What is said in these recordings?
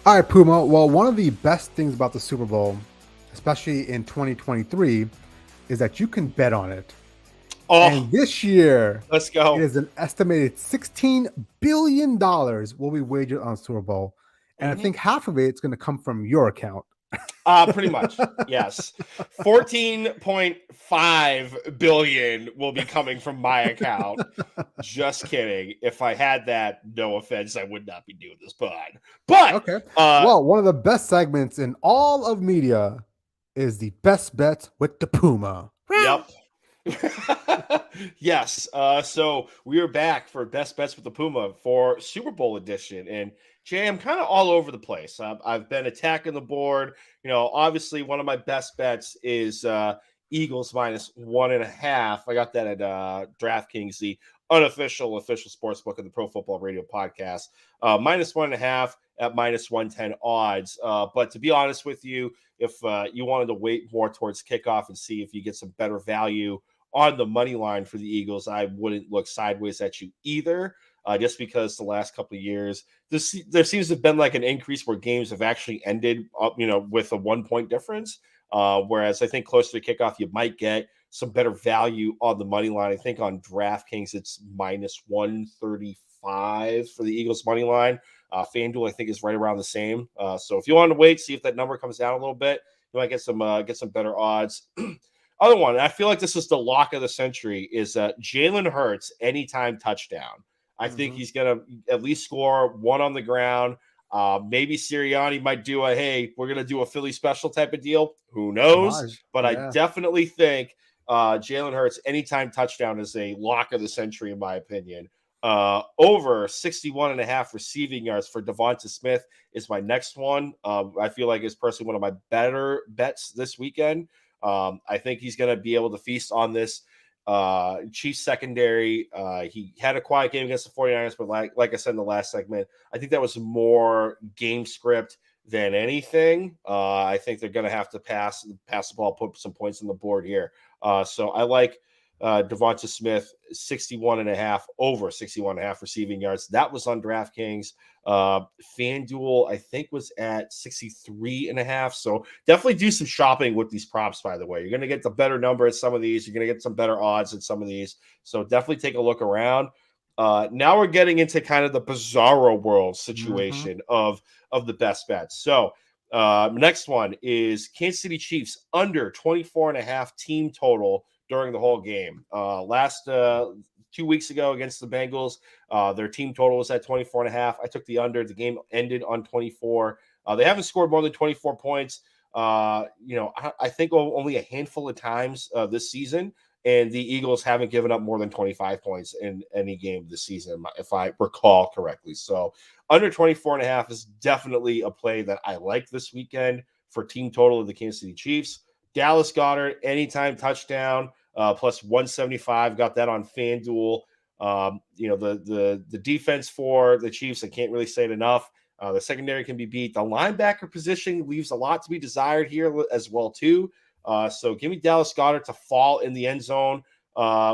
All right, Puma. Well, one of the best things about the Super Bowl, especially in 2023, is that you can bet on it. Oh, And this year, let's it go. is an estimated $16 billion will be wagered on Super Bowl. And I hmm think half of it's going to come from your account. Pretty much. Yes. 14.5 billion will be coming from my account. Just kidding. If I had that, no offense, I would not be doing this pod. But Okay. uh Well, one of the best segments in all of media is the best bets with the Puma. yep. Yes. So we are back for best bets with the Puma for Super Bowl edition, and Jay, I'm kind of all over the place. I've been attacking the board. Obviously, one of my best bets is Eagles minus 1.5. I got that at DraftKings, the unofficial official sports book of the Pro Football Radio podcast. Minus 1.5 at minus 110 odds. But to be honest with you, if you wanted to wait more towards kickoff and see if you get some better value on the money line for the Eagles, I wouldn't look sideways at you either. Just because the last couple of years, there seems to have been like an increase where games have actually ended up, with a 1 point difference. Whereas I think closer to kickoff, you might get some better value on the money line. I think on DraftKings, it's minus 135 for the Eagles money line. FanDuel, I think, is right around the same. So if you want to wait, see if that number comes down a little bit, you might get some better odds. Other one, and I feel like this is the lock of the century, is Jalen Hurts anytime touchdown. I think Mhm. he's going to at least score one on the ground. Maybe Sirianni might do hey, we're going to do a Philly special type of deal. Who knows? Homage. But I Yeah. definitely think Jalen Hurts anytime touchdown is a lock of the century, in my opinion. Over 61.5 receiving yards for Devonta Smith is my next one. I feel like it's personally one of my better bets this weekend. I think he's going to be able to feast on this Chiefs secondary. He had a quiet game against the 49ers, but like I said in the last segment, I think that was more game script than anything. I think they're going to have to pass the ball, put some points on the board here. So I like Devonta Smith, 61.5, over 61.5 receiving yards. That was on DraftKings. FanDuel, I think, was at 63.5. So definitely do some shopping with these props, by the way. You're going to get the better number at some of these. You're going to get some better odds at some of these. So definitely take a look around. Now we're getting into kind of the bizarro world Mhm. situation of the best bets. So next one is Kansas City Chiefs under 24.5 team total during the whole game. Last 2 weeks ago against the Bengals, their team total was at 24.5. I took the under. The game ended on 24. They haven't scored more than 24 points. I think only a handful of times this season. And the Eagles haven't given up more than 25 points in any game this season, if I recall correctly. So under 24.5 is definitely a play that I like this weekend for team total of the Kansas City Chiefs. Dallas Goedert, anytime touchdown, plus 175. Got that on FanDuel. The defense for the Chiefs, I can't really say it enough. The secondary can be beat. The linebacker position leaves a lot to be desired here as well too. So give me Dallas Goedert to fall in the end zone,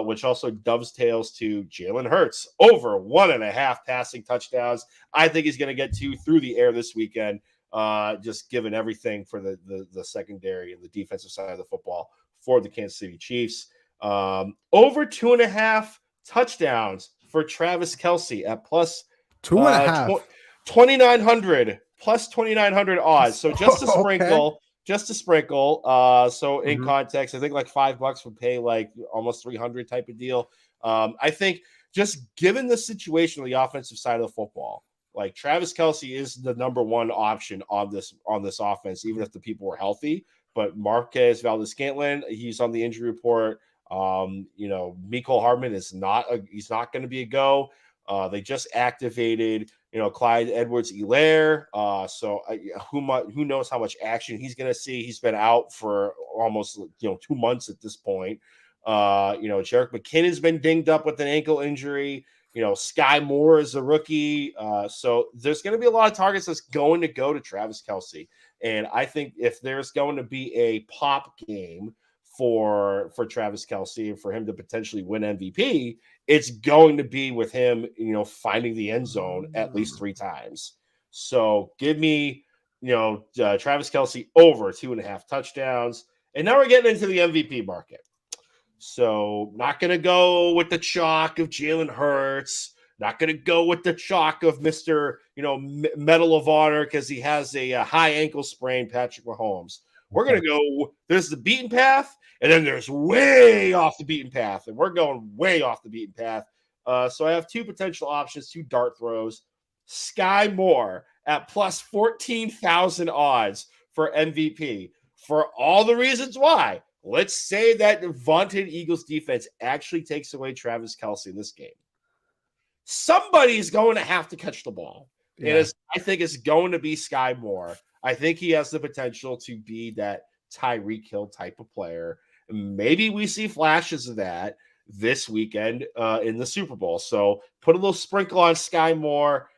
which also dovetails to Jalen Hurts over 1.5 passing touchdowns. I think he's going to get 2 through the air this weekend. Just given everything for the secondary and the defensive side of the football for the Kansas City Chiefs. Over 2.5 touchdowns for Travis Kelce at plus Two and a half. 2,900 plus 2,900 odds. So just a Okay. sprinkle, just a sprinkle. So in Mhm. context, I think like $5 would pay like almost 300 type of deal. I think just given the situation on the offensive side of the football, like Travis Kelce is the number one option on this offense, even if the people were healthy. But Marquez Valdez-Scantling, he's on the injury report. Mecole Hardman he's not going to be a go. They just activated, Clyde Edwards-Helaire. Who knows how much action he's going to see? He's been out for almost 2 months at this point. Jerick McKinnon's been dinged up with an ankle injury. Sky Moore is a rookie. So there's going to be a lot of targets that's going to go to Travis Kelce. And I think if there's going to be a pop game for Travis Kelce and for him to potentially win MVP, it's going to be with him, finding the end zone at least 3 times. So give me, Travis Kelce over 2.5 touchdowns. And now we're getting into the MVP market. So not going to go with the chalk of Jalen Hurts. Not going to go with the chalk of Mr. Medal of Honor because he has a high ankle sprain, Patrick Mahomes. We're going to go, there's the beaten path, and then there's way off the beaten path. And we're going way off the beaten path. So I have two potential options, two dart throws. Sky Moore at plus 14,000 odds for MVP for all the reasons why. Let's say that vaunted Eagles defense actually takes away Travis Kelce in this game. Somebody's going to have to catch the ball. Yeah. And I think it's going to be Sky Moore. I think he has the potential to be that Tyreek Hill type of player. Maybe we see flashes of that this weekend in the Super Bowl. So put a little sprinkle on Sky Moore,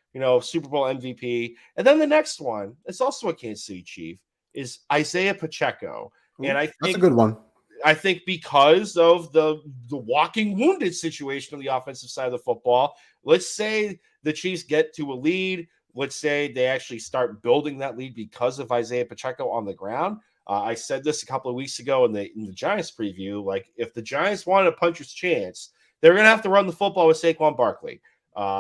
Super Bowl MVP. And then the next one, it's also a Kansas City Chief, is Isaiah Pacheco. And I think that's a good one. I think because of the walking wounded situation on the offensive side of the football, let's say the Chiefs get to a lead. Let's say they actually start building that lead because of Isaiah Pacheco on the ground. I said this a couple of weeks ago in the Giants preview. Like, if the Giants wanted a puncher's chance, they're going to have to run the football with Saquon Barkley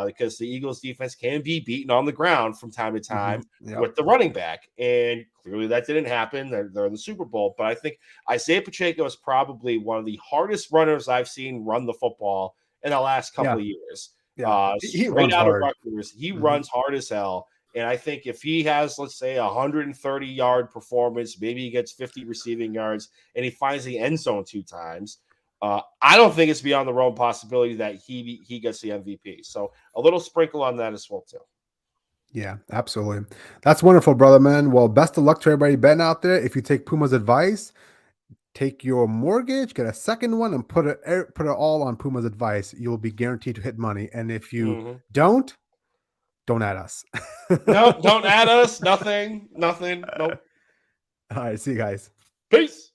because the Eagles defense can be beaten on the ground from time to time with the running back. And clearly that didn't happen. They're in the Super Bowl. But I think Isaiah Pacheco is probably one of the hardest runners I've seen run the football in the last couple of years. Yeah. He runs out hard. Of Rutgers, he runs hard as hell. And I think if he has, let's say, 130-yard performance, maybe he gets 50 receiving yards, and he finds the end zone 2 times, I don't think it's beyond the realm possibility that he gets the MVP. So a little sprinkle on that as well, too. Yeah, absolutely. That's wonderful, brother, man. Well, best of luck to everybody betting out there. If you take Puma's advice, take your mortgage, get a second one, and put it all on Puma's advice. You'll be guaranteed to hit money. And if you don't add us. No, don't add us. Nothing. Nope. All right. See you guys. Peace.